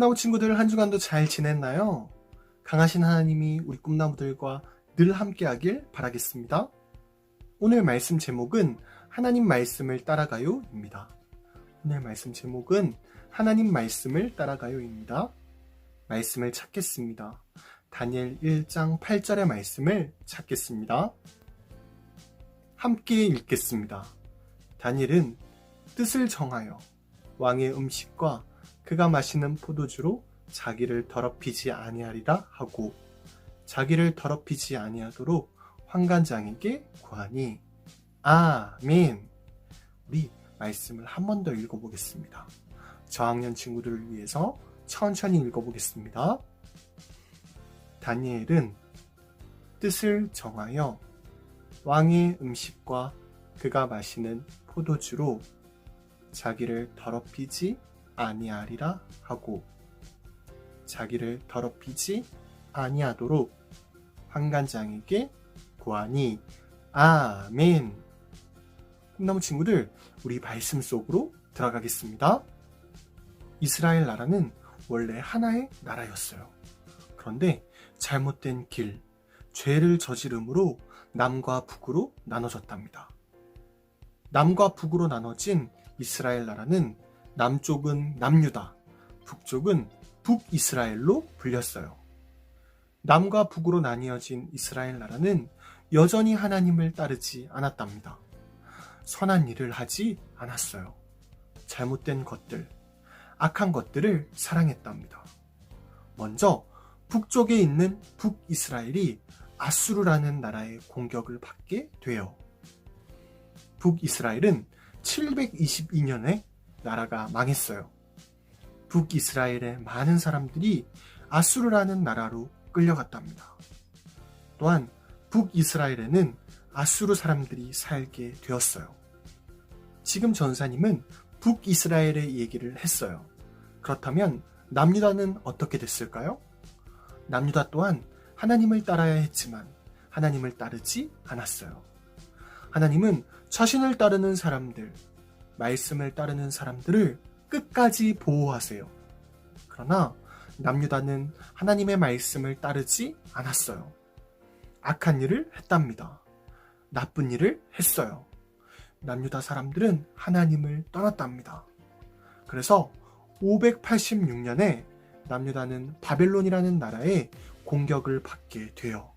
꿈나무 친구들 한 주간도 잘 지냈나요? 강하신 하나님이 우리 꿈나무들과 늘 함께하길 바라겠습니다. 오늘 말씀 제목은 하나님 말씀을 따라가요 입니다. 오늘 말씀 제목은 하나님 말씀을 따라가요 입니다. 말씀을 찾겠습니다. 다니엘 1장 8절의 말씀을 찾겠습니다. 함께 읽겠습니다. 다니엘은 뜻을 정하여 왕의 음식과 그가 마시는 포도주로 자기를 더럽히지 아니하리라 하고 자기를 더럽히지 아니하도록 환관장에게 구하니. 아멘. 우리 말씀을 한 번 더 읽어보겠습니다. 저학년 친구들을 위해서 천천히 읽어보겠습니다. 다니엘은 뜻을 정하여 왕의 음식과 그가 마시는 포도주로 자기를 더럽히지 아니하리라 하고 자기를 더럽히지 아니하도록 환관장에게 구하니. 아멘. 꿈나무 친구들, 우리 말씀 속으로 들어가겠습니다. 이스라엘 나라는 원래 하나의 나라였어요. 그런데 잘못된 길, 죄를 저지름으로 남과 북으로 나눠졌답니다. 남과 북으로 나눠진 이스라엘 나라는 남쪽은 남유다, 북쪽은 북이스라엘로 불렸어요. 남과 북으로 나뉘어진 이스라엘 나라는 여전히 하나님을 따르지 않았답니다. 선한 일을 하지 않았어요. 잘못된 것들, 악한 것들을 사랑했답니다. 먼저 북쪽에 있는 북이스라엘이 아수르라는 나라의 공격을 받게 돼요. 북이스라엘은 722년에 나라가 망했어요. 북이스라엘의 많은 사람들이 아수르라는 나라로 끌려갔답니다. 또한 북이스라엘에는 아수르 사람들이 살게 되었어요. 지금 전사님은 북이스라엘의 얘기를 했어요. 그렇다면 남유다는 어떻게 됐을까요? 남유다 또한 하나님을 따라야 했지만 하나님을 따르지 않았어요. 하나님은 자신을 따르는 사람들, 말씀을 따르는 사람들을 끝까지 보호하세요. 그러나 남유다는 하나님의 말씀을 따르지 않았어요. 악한 일을 했답니다. 나쁜 일을 했어요. 남유다 사람들은 하나님을 떠났답니다. 그래서 586년에 남유다는 바벨론이라는 나라에 공격을 받게 돼요.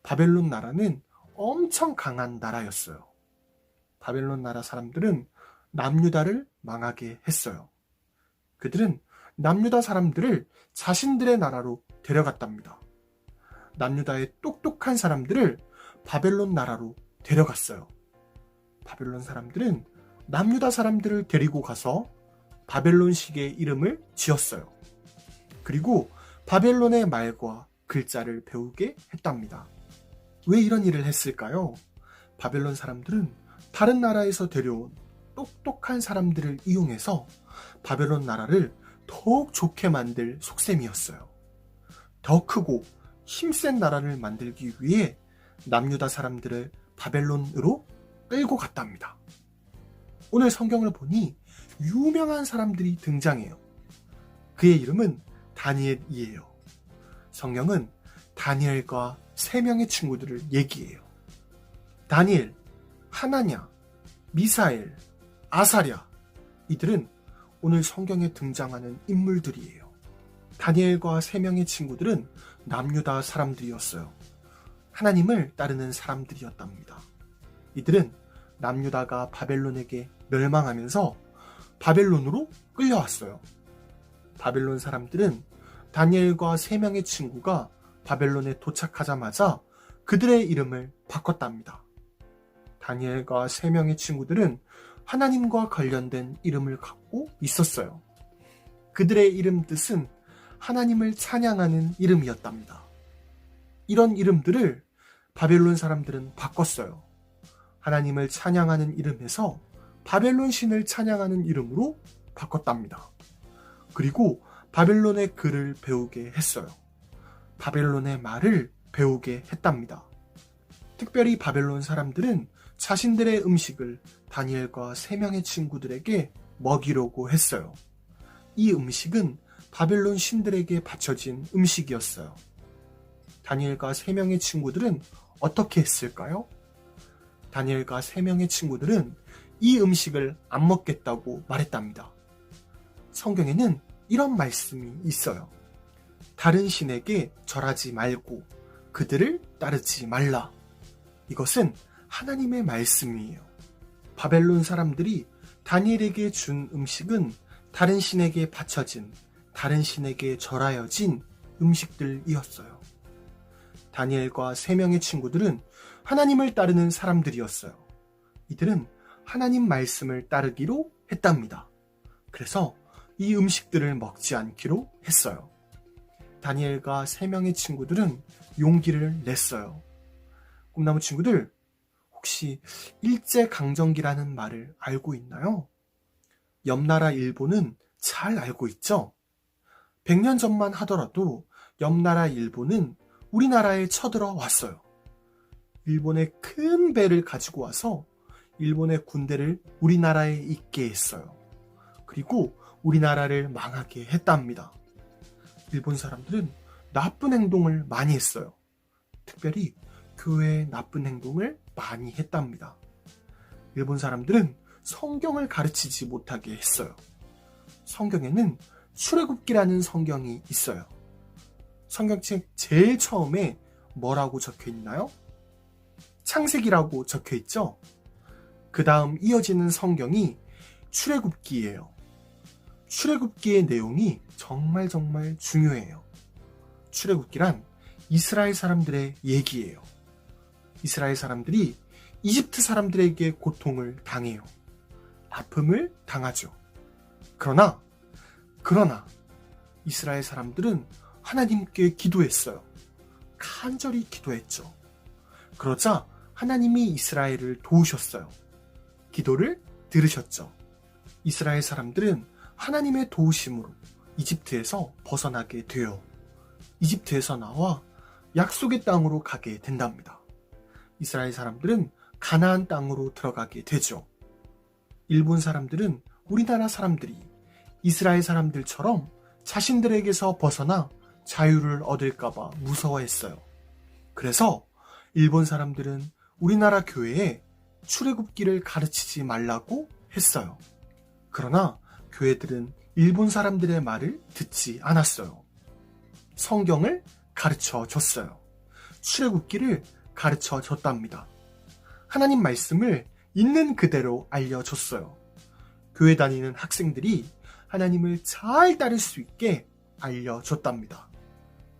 바벨론 나라는 엄청 강한 나라였어요. 바벨론 나라 사람들은 남유다를 망하게 했어요. 그들은 남유다 사람들을 자신들의 나라로 데려갔답니다. 남유다의 똑똑한 사람들을 바벨론 나라로 데려갔어요. 바벨론 사람들은 남유다 사람들을 데리고 가서 바벨론식의 이름을 지었어요. 그리고 바벨론의 말과 글자를 배우게 했답니다. 왜 이런 일을 했을까요? 바벨론 사람들은 다른 나라에서 데려온 똑똑한 사람들을 이용해서 바벨론 나라를 더욱 좋게 만들 속셈이었어요. 더 크고 힘센 나라를 만들기 위해 남유다 사람들을 바벨론으로 끌고 갔답니다. 오늘 성경을 보니 유명한 사람들이 등장해요. 그의 이름은 다니엘이에요. 성경은 다니엘과 3명의 친구들을 얘기해요. 다니엘, 하나냐, 미사엘, 아사랴, 이들은 오늘 성경에 등장하는 인물들이에요. 다니엘과 3명의 친구들은 남유다 사람들이었어요. 하나님을 따르는 사람들이었답니다. 이들은 남유다가 바벨론에게 멸망하면서 바벨론으로 끌려왔어요. 바벨론 사람들은 다니엘과 3명의 친구가 바벨론에 도착하자마자 그들의 이름을 바꿨답니다. 다니엘과 3명의 친구들은 하나님과 관련된 이름을 갖고 있었어요. 그들의 이름 뜻은 하나님을 찬양하는 이름이었답니다. 이런 이름들을 바벨론 사람들은 바꿨어요. 하나님을 찬양하는 이름에서 바벨론 신을 찬양하는 이름으로 바꿨답니다. 그리고 바벨론의 글을 배우게 했어요. 바벨론의 말을 배우게 했답니다. 특별히 바벨론 사람들은 자신들의 음식을 다니엘과 3명의 친구들에게 먹이려고 했어요. 이 음식은 바벨론 신들에게 바쳐진 음식이었어요. 다니엘과 3명의 친구들은 어떻게 했을까요? 다니엘과 3명의 친구들은 이 음식을 안 먹겠다고 말했답니다. 성경에는 이런 말씀이 있어요. 다른 신에게 절하지 말고 그들을 따르지 말라. 이것은 하나님의 말씀이에요. 바벨론 사람들이 다니엘에게 준 음식은 다른 신에게 바쳐진, 다른 신에게 절하여진 음식들이었어요. 다니엘과 3명의 친구들은 하나님을 따르는 사람들이었어요. 이들은 하나님 말씀을 따르기로 했답니다. 그래서 이 음식들을 먹지 않기로 했어요. 다니엘과 3명의 친구들은 용기를 냈어요. 꿈나무 친구들, 혹시 일제강점기라는 말을 알고 있나요? 옆나라 일본은 잘 알고 있죠? 100년 전만 하더라도 옆나라 일본은 우리나라에 쳐들어 왔어요. 일본의 큰 배를 가지고 와서 일본의 군대를 우리나라에 있게 했어요. 그리고 우리나라를 망하게 했답니다. 일본 사람들은 나쁜 행동을 많이 했어요. 특별히 교회의 나쁜 행동을 많이 했답니다. 일본 사람들은 성경을 가르치지 못하게 했어요. 성경에는 출애굽기라는 성경이 있어요. 성경책 제일 처음에 뭐라고 적혀 있나요? 창세기라고 적혀 있죠? 그 다음 이어지는 성경이 출애굽기예요. 출애굽기의 내용이 정말 중요해요. 출애굽기란 이스라엘 사람들의 얘기예요. 이스라엘 사람들이 이집트 사람들에게 고통을 당해요. 아픔을 당하죠. 그러나 이스라엘 사람들은 하나님께 기도했어요. 간절히 기도했죠. 그러자 하나님이 이스라엘을 도우셨어요. 기도를 들으셨죠. 이스라엘 사람들은 하나님의 도우심으로 이집트에서 벗어나게 되어 이집트에서 나와 약속의 땅으로 가게 된답니다. 이스라엘 사람들은 가나안 땅으로 들어가게 되죠. 일본 사람들은 우리나라 사람들이 이스라엘 사람들처럼 자신들에게서 벗어나 자유를 얻을까봐 무서워했어요. 그래서 일본 사람들은 우리나라 교회에 출애굽기를 가르치지 말라고 했어요. 그러나 교회들은 일본 사람들의 말을 듣지 않았어요. 성경을 가르쳐 줬어요. 출애굽기를 가르쳐 줬답니다. 하나님 말씀을 있는 그대로 알려줬어요. 교회 다니는 학생들이 하나님을 잘 따를 수 있게 알려줬답니다.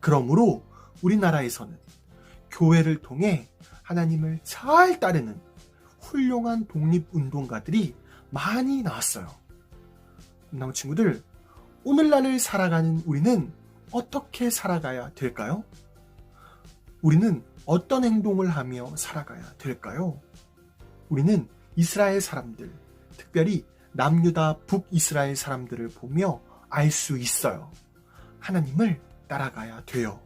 그러므로 우리나라에서는 교회를 통해 하나님을 잘 따르는 훌륭한 독립운동가들이 많이 나왔어요. 꿈나무 친구들, 오늘날을 살아가는 우리는 어떻게 살아가야 될까요? 우리는 어떤 행동을 하며 살아가야 될까요? 우리는 이스라엘 사람들, 특별히 남유다 북이스라엘 사람들을 보며 알 수 있어요. 하나님을 따라가야 돼요.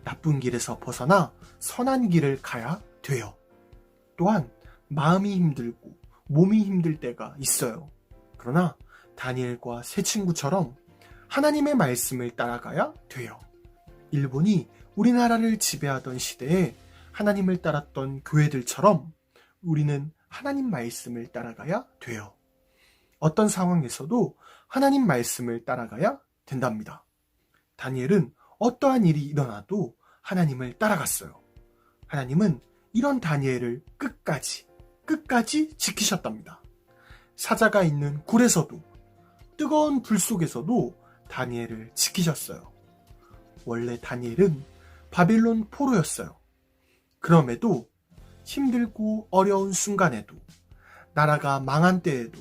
나쁜 길에서 벗어나 선한 길을 가야 돼요. 또한 마음이 힘들고 몸이 힘들 때가 있어요. 그러나 다니엘과 세 친구처럼 하나님의 말씀을 따라가야 돼요. 일본이 우리나라를 지배하던 시대에 하나님을 따랐던 교회들처럼 우리는 하나님 말씀을 따라가야 돼요. 어떤 상황에서도 하나님 말씀을 따라가야 된답니다. 다니엘은 어떠한 일이 일어나도 하나님을 따라갔어요. 하나님은 이런 다니엘을 끝까지 지키셨답니다. 사자가 있는 굴에서도 뜨거운 불 속에서도 다니엘을 지키셨어요. 원래 다니엘은 바빌론 포로였어요. 그럼에도 힘들고 어려운 순간에도 나라가 망한 때에도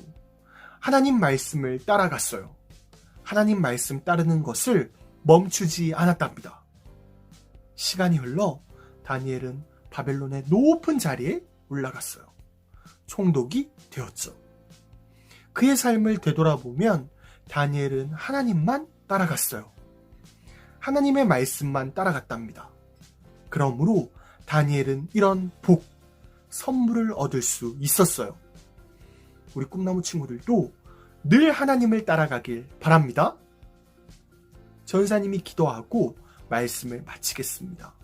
하나님 말씀을 따라갔어요. 하나님 말씀 따르는 것을 멈추지 않았답니다. 시간이 흘러 다니엘은 바벨론의 높은 자리에 올라갔어요. 총독이 되었죠. 그의 삶을 되돌아보면 다니엘은 하나님만 따라갔어요. 하나님의 말씀만 따라갔답니다. 그러므로 다니엘은 이런 선물을 얻을 수 있었어요. 우리 꿈나무 친구들도 늘 하나님을 따라가길 바랍니다. 전사님이 기도하고 말씀을 마치겠습니다.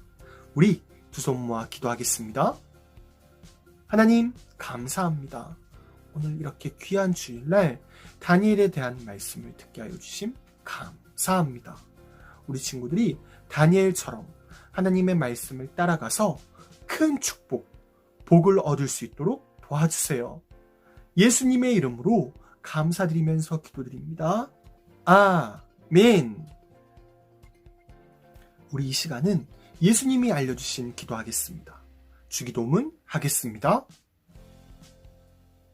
우리 두 손 모아 기도하겠습니다. 하나님, 감사합니다. 오늘 이렇게 귀한 주일날 다니엘에 대한 말씀을 듣게 하여 주심 감사합니다. 우리 친구들이 다니엘처럼 하나님의 말씀을 따라가서 큰 축복, 복을 얻을 수 있도록 도와주세요. 예수님의 이름으로 감사드리면서 기도드립니다. 아멘. 우리 이 시간은 예수님이 알려주신 기도하겠습니다. 주기도문 하겠습니다.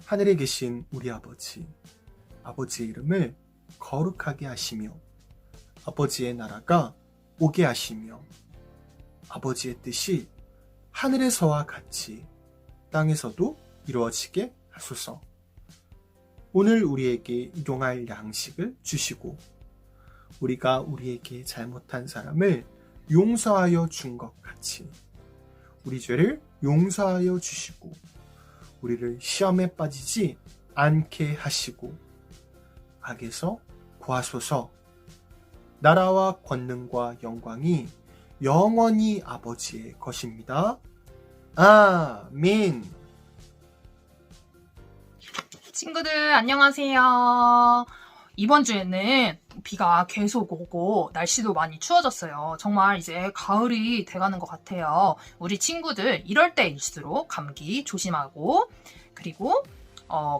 하늘에 계신 우리 아버지, 아버지의 이름을 거룩하게 하시며 아버지의 나라가 오게 하시며 아버지의 뜻이 하늘에서와 같이 땅에서도 이루어지게 하소서. 오늘 우리에게 일용할 양식을 주시고 우리가 우리에게 잘못한 사람을 용서하여 준 것 같이 우리 죄를 용서하여 주시고 우리를 시험에 빠지지 않게 하시고 악에서 구하소서. 나라와 권능과 영광이 영원히 아버지의 것입니다. 아멘. 친구들 안녕하세요. 이번 주에는 비가 계속 오고 날씨도 많이 추워졌어요. 정말 이제 가을이 돼가는 것 같아요. 우리 친구들 이럴 때일수록 감기 조심하고 그리고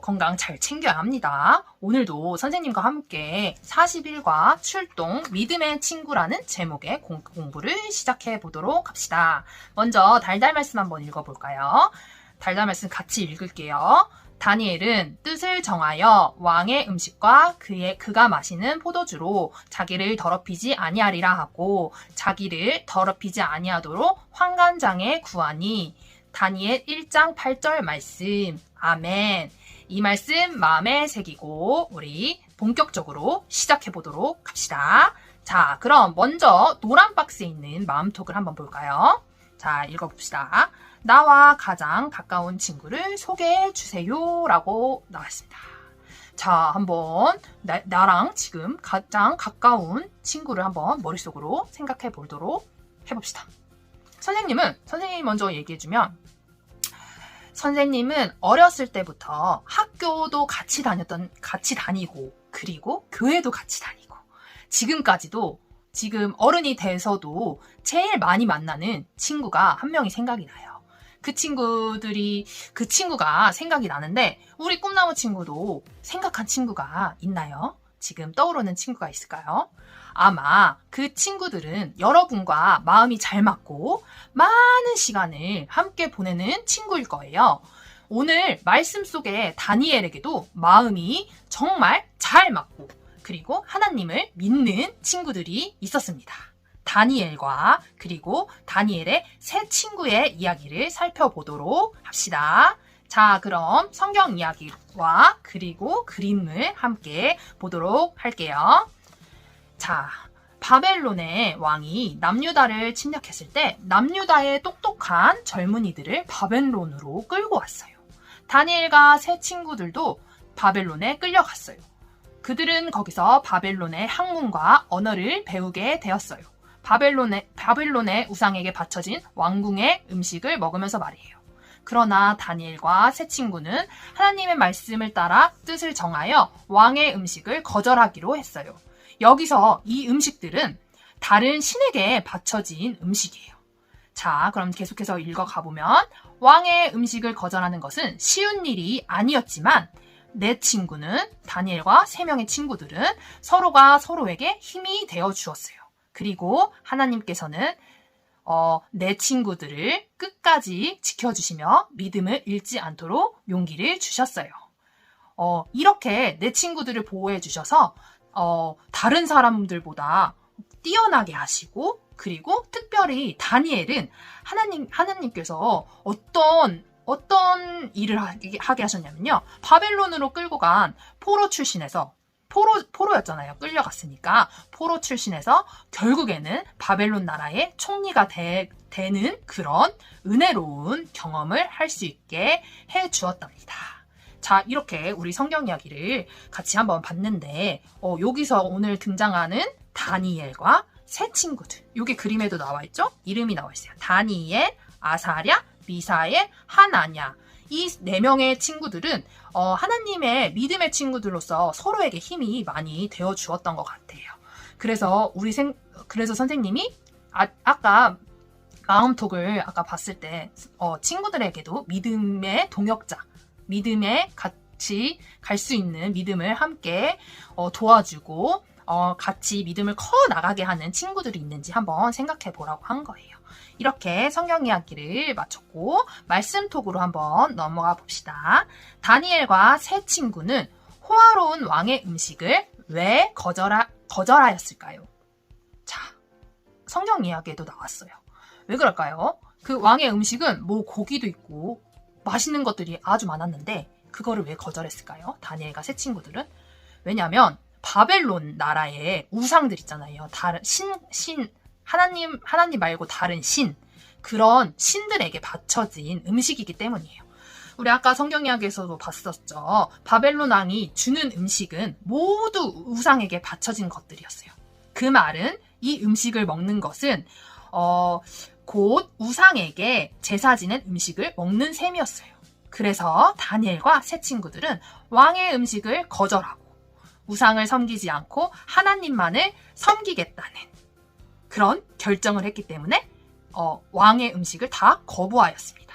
건강 잘 챙겨야 합니다. 오늘도 선생님과 함께 40일과 출동 믿음의 친구라는 제목의 공부를 시작해 보도록 합시다. 먼저 달달 말씀 한번 읽어볼까요? 달달 말씀 같이 읽을게요. 다니엘은 뜻을 정하여 왕의 음식과 그가 마시는 포도주로 자기를 더럽히지 아니하리라 하고 자기를 더럽히지 아니하도록 환관장에 구하니. 다니엘 1장 8절 말씀. 아멘. 이 말씀 마음에 새기고 우리 본격적으로 시작해 보도록 합시다. 자, 그럼 먼저 노란 박스에 있는 마음톡을 한번 볼까요? 자, 읽어봅시다. 나와 가장 가까운 친구를 소개해 주세요 라고 나왔습니다. 자, 한번 나랑 지금 가장 가까운 친구를 한번 머릿속으로 생각해 보도록 해봅시다. 선생님이 먼저 얘기해주면 선생님은 어렸을 때부터 학교도 같이 다니고 그리고 교회도 같이 다니고 지금까지도 지금 어른이 돼서도 제일 많이 만나는 친구가 한 명이 생각이 나요. 그 친구가 생각이 나는데 우리 꿈나무 친구도 생각한 친구가 있나요? 지금 떠오르는 친구가 있을까요? 아마 그 친구들은 여러분과 마음이 잘 맞고 많은 시간을 함께 보내는 친구일 거예요. 오늘 말씀 속에 다니엘에게도 마음이 정말 잘 맞고 그리고 하나님을 믿는 친구들이 있었습니다. 다니엘과 그리고 다니엘의 세 친구의 이야기를 살펴보도록 합시다. 자, 그럼 성경 이야기와 그리고 그림을 함께 보도록 할게요. 자, 바벨론의 왕이 남유다를 침략했을 때 남유다의 똑똑한 젊은이들을 바벨론으로 끌고 왔어요. 다니엘과 세 친구들도 바벨론에 끌려갔어요. 그들은 거기서 바벨론의 학문과 언어를 배우게 되었어요. 바벨론의 우상에게 바쳐진 왕궁의 음식을 먹으면서 말이에요. 그러나 다니엘과 세 친구는 하나님의 말씀을 따라 뜻을 정하여 왕의 음식을 거절하기로 했어요. 여기서 이 음식들은 다른 신에게 바쳐진 음식이에요. 자, 그럼 계속해서 읽어가보면 왕의 음식을 거절하는 것은 쉬운 일이 아니었지만 내 친구는 다니엘과 세 명의 친구들은 서로가 서로에게 힘이 되어 주었어요. 그리고 하나님께서는 내 친구들을 끝까지 지켜주시며 믿음을 잃지 않도록 용기를 주셨어요. 이렇게 내 친구들을 보호해 주셔서 다른 사람들보다 뛰어나게 하시고 그리고 특별히 다니엘은 하나님께서 어떤 일을 하게 하셨냐면요. 바벨론으로 끌고 간 포로 출신에서 포로였잖아요. 끌려갔으니까 포로 출신에서 결국에는 바벨론 나라의 총리가 되는 그런 은혜로운 경험을 할 수 있게 해 주었답니다. 자, 이렇게 우리 성경 이야기를 같이 한번 봤는데 여기서 오늘 등장하는 다니엘과 세 친구들. 요게 그림에도 나와 있죠? 이름이 나와 있어요. 다니엘, 아사랴, 미사엘, 하나냐. 이 네 명의 친구들은 하나님의 믿음의 친구들로서 서로에게 힘이 많이 되어 주었던 것 같아요. 그래서 그래서 선생님이 아까 마음톡을 아까 봤을 때 친구들에게도 믿음의 동역자, 믿음에 같이 갈 수 있는 믿음을 함께 도와주고 같이 믿음을 커 나가게 하는 친구들이 있는지 한번 생각해 보라고 한 거예요. 이렇게 성경 이야기를 마쳤고 말씀톡으로 한번 넘어가 봅시다. 다니엘과 세 친구는 호화로운 왕의 음식을 왜 거절하였을까요? 자, 성경 이야기에도 나왔어요. 왜 그럴까요? 그 왕의 음식은 뭐 고기도 있고 맛있는 것들이 아주 많았는데 그거를 왜 거절했을까요? 다니엘과 세 친구들은? 왜냐하면 바벨론 나라의 우상들 있잖아요. 다른 하나님 말고 다른 그런 신들에게 바쳐진 음식이기 때문이에요. 우리 아까 성경 이야기에서도 봤었죠. 바벨론 왕이 주는 음식은 모두 우상에게 바쳐진 것들이었어요. 그 말은 이 음식을 먹는 것은 곧 우상에게 제사 지낸 음식을 먹는 셈이었어요. 그래서 다니엘과 세 친구들은 왕의 음식을 거절하고 우상을 섬기지 않고 하나님만을 섬기겠다는 그런 결정을 했기 때문에 왕의 음식을 다 거부하였습니다.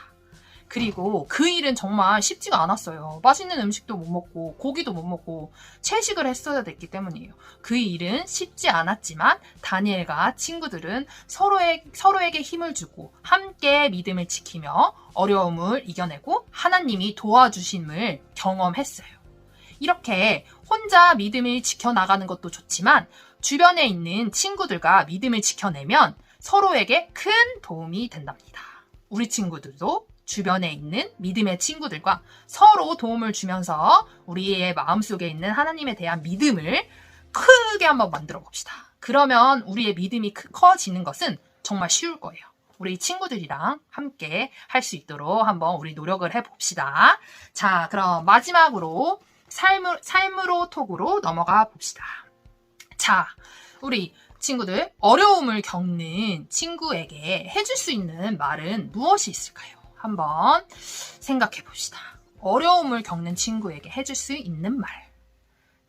그리고 그 일은 정말 쉽지가 않았어요. 맛있는 음식도 못 먹고 고기도 못 먹고 채식을 했어야 됐기 때문이에요. 그 일은 쉽지 않았지만 다니엘과 친구들은 서로에게 힘을 주고 함께 믿음을 지키며 어려움을 이겨내고 하나님이 도와주심을 경험했어요. 이렇게 혼자 믿음을 지켜나가는 것도 좋지만 주변에 있는 친구들과 믿음을 지켜내면 서로에게 큰 도움이 된답니다. 우리 친구들도 주변에 있는 믿음의 친구들과 서로 도움을 주면서 우리의 마음속에 있는 하나님에 대한 믿음을 크게 한번 만들어 봅시다. 그러면 우리의 믿음이 커지는 것은 정말 쉬울 거예요. 우리 친구들이랑 함께 할 수 있도록 한번 우리 노력을 해봅시다. 자, 그럼 마지막으로 삶으로 톡으로 넘어가 봅시다. 자, 우리 친구들, 어려움을 겪는 친구에게 해줄 수 있는 말은 무엇이 있을까요? 한번 생각해 봅시다. 어려움을 겪는 친구에게 해줄 수 있는 말.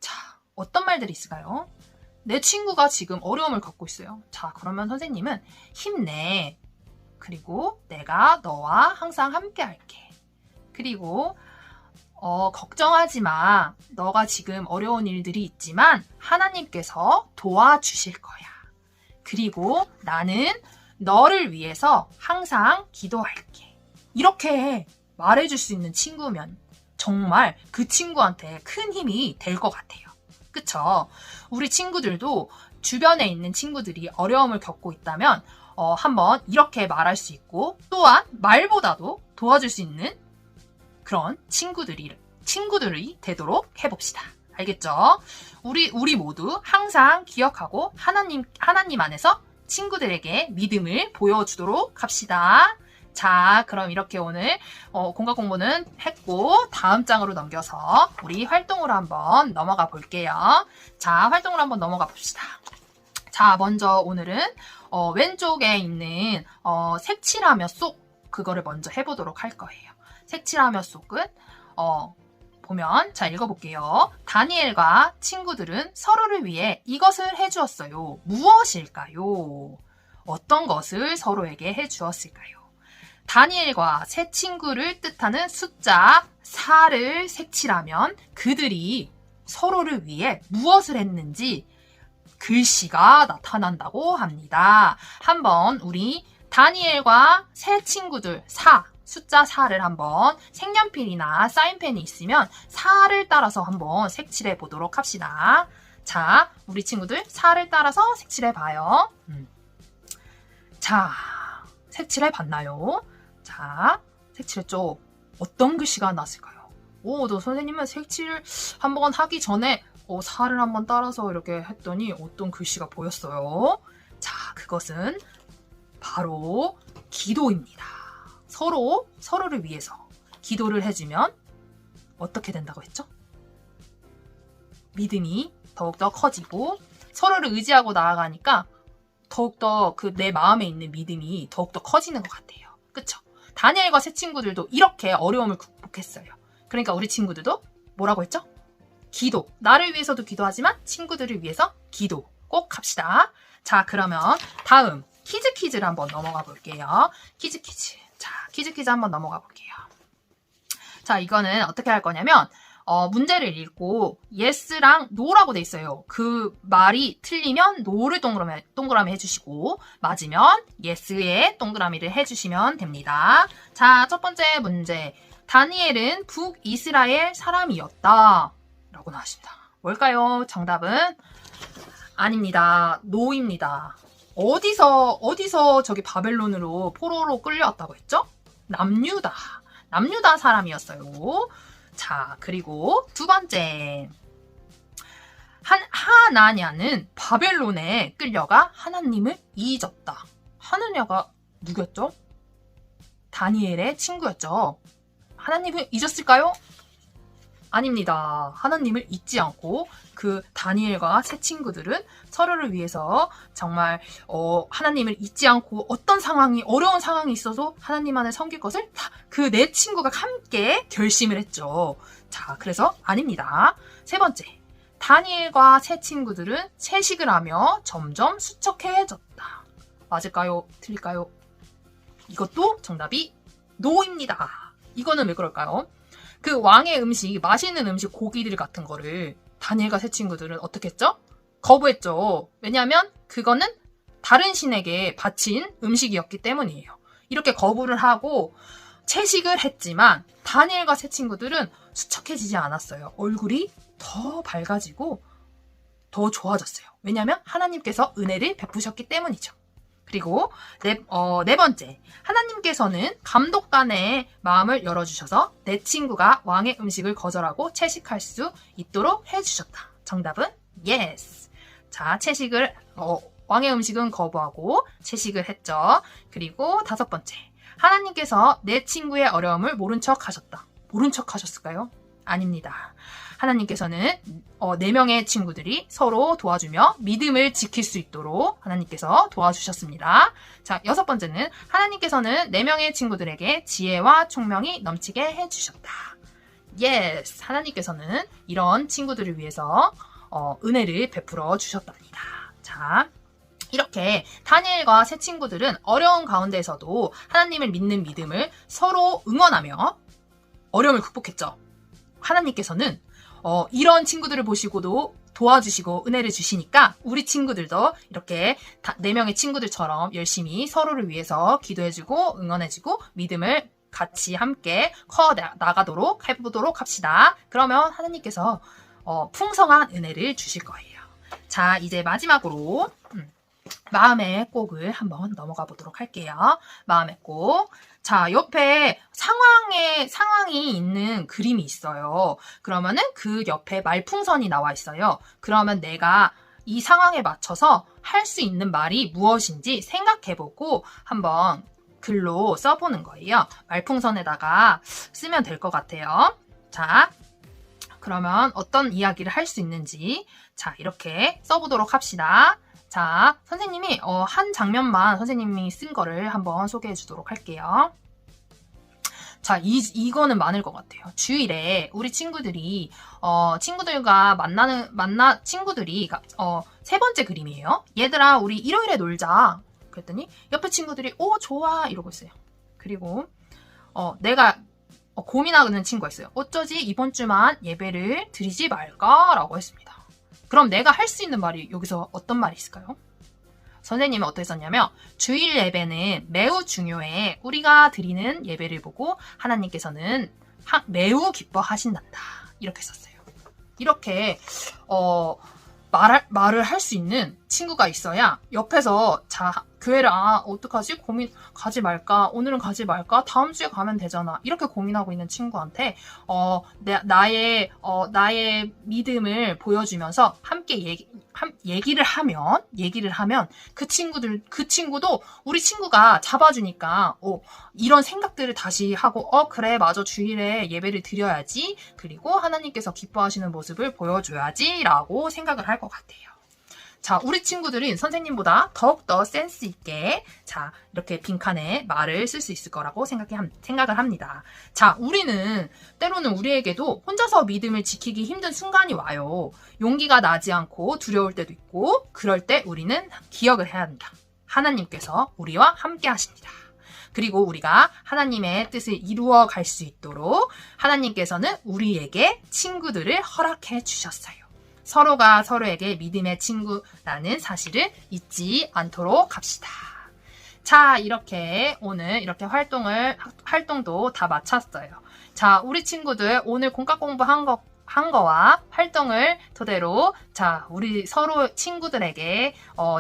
자, 어떤 말들이 있을까요? 내 친구가 지금 어려움을 겪고 있어요. 자, 그러면 선생님은 힘내. 그리고 내가 너와 항상 함께 할게. 그리고 걱정하지 마. 너가 지금 어려운 일들이 있지만 하나님께서 도와주실 거야. 그리고 나는 너를 위해서 항상 기도할게. 이렇게 말해줄 수 있는 친구면 정말 그 친구한테 큰 힘이 될 것 같아요. 그쵸? 우리 친구들도 주변에 있는 친구들이 어려움을 겪고 있다면 한번 이렇게 말할 수 있고 또한 말보다도 도와줄 수 있는 그런 친구들이 되도록 해봅시다. 알겠죠? 우리 모두 항상 기억하고 하나님 안에서 친구들에게 믿음을 보여주도록 합시다. 자, 그럼 이렇게 오늘 공각 공부는 했고 다음 장으로 넘겨서 우리 활동으로 한번 넘어가 볼게요. 자, 활동으로 한번 넘어가 봅시다. 자, 먼저 오늘은 왼쪽에 있는 색칠하며 쏙 그거를 먼저 해보도록 할 거예요. 색칠하며 쏙은 보면 자 읽어볼게요. 다니엘과 친구들은 서로를 위해 이것을 해주었어요. 무엇일까요? 어떤 것을 서로에게 해주었을까요? 다니엘과 세 친구를 뜻하는 숫자 4를 색칠하면 그들이 서로를 위해 무엇을 했는지 글씨가 나타난다고 합니다. 한번 우리 다니엘과 세 친구들 숫자 4를 한번 색연필이나 사인펜이 있으면 4를 따라서 한번 색칠해 보도록 합시다. 자, 우리 친구들 4를 따라서 색칠해 봐요. 자, 색칠해 봤나요? 자, 색칠했죠? 어떤 글씨가 났을까요? 너 선생님은 색칠 한번 하기 전에 4를 한번 따라서 이렇게 했더니 어떤 글씨가 보였어요? 자, 그것은 바로 기도입니다. 서로를 위해서 기도를 해주면 어떻게 된다고 했죠? 믿음이 더욱더 커지고 서로를 의지하고 나아가니까 더욱더 그 내 마음에 있는 믿음이 더욱더 커지는 것 같아요. 그쵸? 다니엘과 새 친구들도 이렇게 어려움을 극복했어요. 그러니까 우리 친구들도 뭐라고 했죠? 기도. 나를 위해서도 기도하지만 친구들을 위해서 기도. 꼭 합시다. 자, 그러면 다음 퀴즈를 한번 넘어가 볼게요. 퀴즈. 자, 퀴즈 한번 넘어가 볼게요. 자, 이거는 어떻게 할 거냐면 문제를 읽고 yes랑 no라고 돼 있어요. 그 말이 틀리면 no를 동그라미 해주시고 맞으면 yes에 동그라미를 해주시면 됩니다. 자, 첫 번째 문제. 다니엘은 북이스라엘 사람이었다. 라고 나왔습니다. 뭘까요? 정답은 아닙니다. no입니다. 어디서 저기 바벨론으로 포로로 끌려왔다고 했죠? 남유다 사람이었어요. 자, 그리고 두 번째. 하나냐는 바벨론에 끌려가 하나님을 잊었다. 하나냐가 누구였죠? 다니엘의 친구였죠. 하나님을 잊었을까요? 아닙니다. 하나님을 잊지 않고 그 다니엘과 새 친구들은 서로를 위해서 정말 하나님을 잊지 않고 어떤 상황이 어려운 상황이 있어도 하나님만을 섬길 것을 그 네 친구가 함께 결심을 했죠. 자, 그래서 아닙니다. 세 번째. 다니엘과 새 친구들은 채식을 하며 점점 수척해졌다. 맞을까요? 틀릴까요? 이것도 정답이 no입니다. 이거는 왜 그럴까요? 그 왕의 음식, 맛있는 음식, 고기들 같은 거를 다니엘과 새 친구들은 어떻게 했죠? 거부했죠. 왜냐하면 그거는 다른 신에게 바친 음식이었기 때문이에요. 이렇게 거부를 하고 채식을 했지만 다니엘과 새 친구들은 수척해지지 않았어요. 얼굴이 더 밝아지고 더 좋아졌어요. 왜냐하면 하나님께서 은혜를 베푸셨기 때문이죠. 그리고 네 번째. 하나님께서는 감독관의 마음을 열어주셔서 내 친구가 왕의 음식을 거절하고 채식할 수 있도록 해주셨다. 정답은 yes. 자, 채식을 왕의 음식은 거부하고 채식을 했죠. 그리고 다섯 번째. 하나님께서 내 친구의 어려움을 모른 척 하셨다. 모른 척 하셨을까요? 아닙니다. 하나님께서는 4명의 친구들이 서로 도와주며 믿음을 지킬 수 있도록 하나님께서 도와주셨습니다. 자, 여섯 번째는 하나님께서는 4명의 친구들에게 지혜와 총명이 넘치게 해주셨다. yes, 하나님께서는 이런 친구들을 위해서 은혜를 베풀어 주셨답니다. 자, 이렇게 다니엘과 새 친구들은 어려운 가운데에서도 하나님을 믿는 믿음을 서로 응원하며 어려움을 극복했죠. 하나님께서는 이런 친구들을 보시고도 도와주시고 은혜를 주시니까 우리 친구들도 이렇게 4명의 친구들처럼 열심히 서로를 위해서 기도해주고 응원해주고 믿음을 같이 함께 커 나가도록 해보도록 합시다. 그러면 하나님께서 풍성한 은혜를 주실 거예요. 자, 이제 마지막으로 마음의 꼭을 한번 넘어가 보도록 할게요. 마음의 꼭. 자, 옆에 상황이 있는 그림이 있어요. 그러면은 그 옆에 말풍선이 나와 있어요. 그러면 내가 이 상황에 맞춰서 할 수 있는 말이 무엇인지 생각해보고 한번 글로 써보는 거예요. 말풍선에다가 쓰면 될 것 같아요. 자, 그러면 어떤 이야기를 할 수 있는지 자, 이렇게 써보도록 합시다. 자, 선생님이 한 장면만 선생님이 쓴 거를 한번 소개해 주도록 할게요. 자, 이거는 많을 것 같아요. 주일에 우리 친구들이 친구들과 친구들이 세 번째 그림이에요. 얘들아, 우리 일요일에 놀자. 그랬더니 옆에 친구들이 오, 좋아 이러고 있어요. 그리고 내가 고민하는 친구가 있어요. 어쩌지 이번 주만 예배를 드리지 말까라고 했습니다. 그럼 내가 할 수 있는 말이 여기서 어떤 말이 있을까요? 선생님은 어떻게 썼냐면 주일 예배는 매우 중요해. 우리가 드리는 예배를 보고 하나님께서는 매우 기뻐하신단다. 이렇게 썼어요. 이렇게 말을 할 수 있는 친구가 있어야 옆에서 교회를 어떡하지? 가지 말까? 오늘은 가지 말까? 다음 주에 가면 되잖아. 이렇게 고민하고 있는 친구한테 나의 믿음을 보여주면서 함께 얘기를 하면 그 친구도 우리 친구가 잡아주니까 이런 생각들을 다시 하고 그래 맞아 주일에 예배를 드려야지. 그리고 하나님께서 기뻐하시는 모습을 보여줘야지라고 생각을 할 것 같아요. 자, 우리 친구들은 선생님보다 더욱더 센스 있게 자, 이렇게 빈칸에 말을 쓸 수 있을 거라고 생각을 합니다. 자, 우리는 때로는 우리에게도 혼자서 믿음을 지키기 힘든 순간이 와요. 용기가 나지 않고 두려울 때도 있고 그럴 때 우리는 기억을 해야 합니다. 하나님께서 우리와 함께 하십니다. 그리고 우리가 하나님의 뜻을 이루어 갈 수 있도록 하나님께서는 우리에게 친구들을 허락해 주셨어요. 서로가 서로에게 믿음의 친구라는 사실을 잊지 않도록 합시다. 자, 이렇게 오늘 이렇게 활동도 다 마쳤어요. 자, 우리 친구들 오늘 공과 공부한 거와 활동을 토대로 자, 우리 서로 친구들에게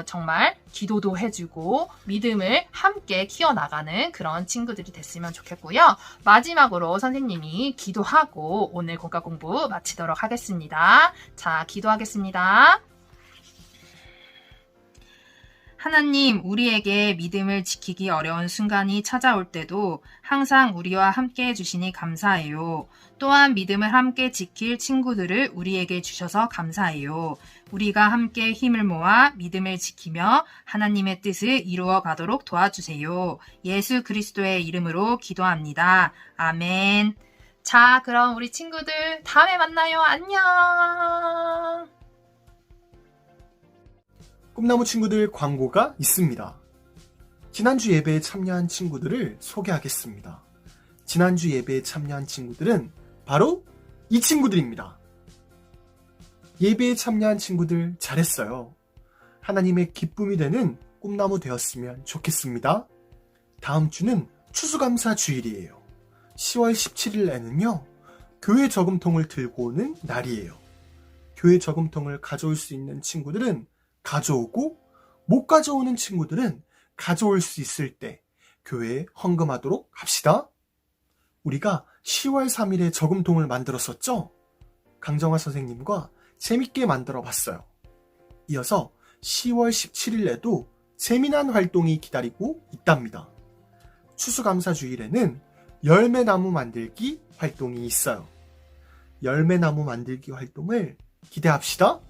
정말 기도도 해주고 믿음을 함께 키워나가는 그런 친구들이 됐으면 좋겠고요. 마지막으로 선생님이 기도하고 오늘 공과 공부 마치도록 하겠습니다. 자, 기도하겠습니다. 하나님, 우리에게 믿음을 지키기 어려운 순간이 찾아올 때도 항상 우리와 함께 해주시니 감사해요. 또한 믿음을 함께 지킬 친구들을 우리에게 주셔서 감사해요. 우리가 함께 힘을 모아 믿음을 지키며 하나님의 뜻을 이루어 가도록 도와주세요. 예수 그리스도의 이름으로 기도합니다. 아멘. 자, 그럼 우리 친구들 다음에 만나요. 안녕. 꿈나무 친구들 광고가 있습니다. 지난주 예배에 참여한 친구들을 소개하겠습니다. 지난주 예배에 참여한 친구들은 바로 이 친구들입니다. 예배에 참여한 친구들 잘했어요. 하나님의 기쁨이 되는 꿈나무 되었으면 좋겠습니다. 다음 주는 추수감사 주일이에요. 10월 17일에는요, 교회 저금통을 들고 오는 날이에요. 교회 저금통을 가져올 수 있는 친구들은 가져오고 못 가져오는 친구들은 가져올 수 있을 때 교회에 헌금하도록 합시다. 우리가 10월 3일에 저금통을 만들었었죠? 강정화 선생님과 재밌게 만들어 봤어요. 이어서 10월 17일에도 재미난 활동이 기다리고 있답니다. 추수감사주일에는 열매나무 만들기 활동이 있어요. 열매나무 만들기 활동을 기대합시다.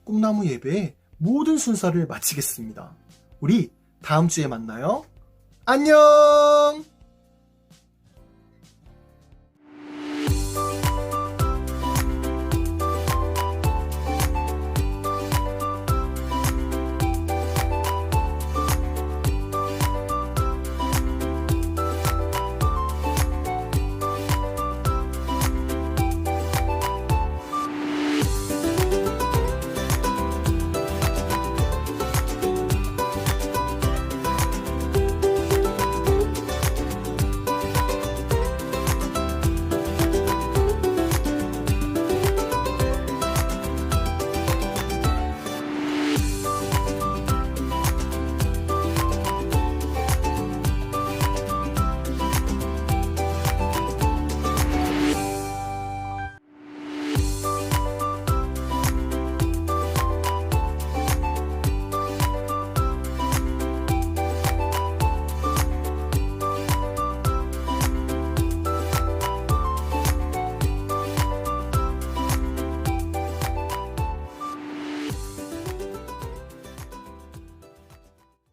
꿈나무 예배에 모든 순서를 마치겠습니다. 우리 다음 주에 만나요. 안녕!